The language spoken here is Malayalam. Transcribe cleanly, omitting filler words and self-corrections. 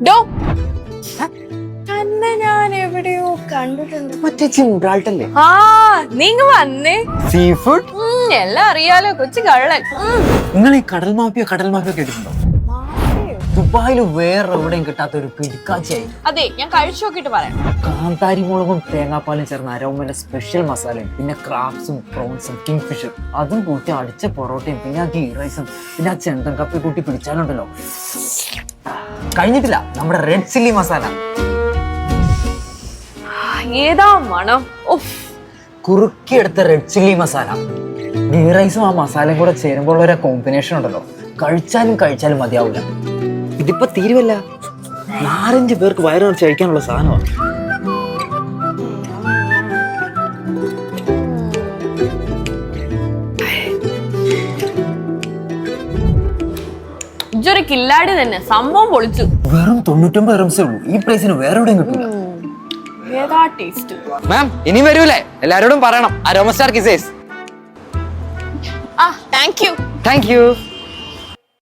ഡോ തന്നെ ഞാൻ എവിടെയോ കണ്ടിട്ടുണ്ട്. മറ്റേ ചിമ്പ്രാൾട്ടല്ലേ? ആ നീങ്ങ വന്നേ. സീ ഫുഡ് എല്ലാം അറിയാലോ, കൊച്ചു കള്ളൻ. നിങ്ങൾ ഈ കടൽ മാഫിയ കേട്ടിട്ടുണ്ടോ? ദുബായിൽ വേറെ എവിടെയും കിട്ടാത്ത ഒരു പിടിക്കാച്ചായി. അതെ, ഞാൻ കഴിച്ചു നോക്കിട്ട് പറയാം. കാന്താരി മുളകും തേങ്ങാപ്പാലും ചേർന്ന അരോമന്റെ സ്പെഷ്യൽ മസാലയും പിന്നെ ക്രാബ്സും പ്രോൺസും കിങ് ഫിഷർ അതും കൂട്ടി അടിച്ച പൊറോട്ടയും പിന്നെ ആ ഗീ റൈസും പിന്നെ ആ ചെണ്ടൻ കപ്പി കൂട്ടി പിടിച്ചാലുണ്ടല്ലോ. കഴിഞ്ഞിട്ടില്ല നമ്മുടെ റെഡ് ചില്ലി മസാല. ഏതാ മണം! കുറുക്കിയെടുത്ത റെഡ് ചില്ലി മസാല ഗീ റൈസും ആ മസാലയും കൂടെ ചേരുമ്പോൾ ഒരു കോമ്പിനേഷൻ ഉണ്ടല്ലോ, കഴിച്ചാലും മതിയാവില്ല. ഇതിപ്പോ തീരുവല്ല, 4-5 പേർക്ക് വയറ് നിറച്ച് കഴിക്കാനുള്ള സാധനമാണ്. ഇതൊരു കില്ലാടി തന്നെ, സംഭവം പൊളിച്ചു. വെറും 99 റംസേ ഉള്ളൂ. ഈ പ്രൈസിന് വേറെ എവിടെയും കിട്ടില്ല. ഏതാ ടേസ്റ്റ്. മാം ഇനി വരൂലേ? എല്ലാരോടും പറയണം Aroma Star Kisses. Thank you. Thank U.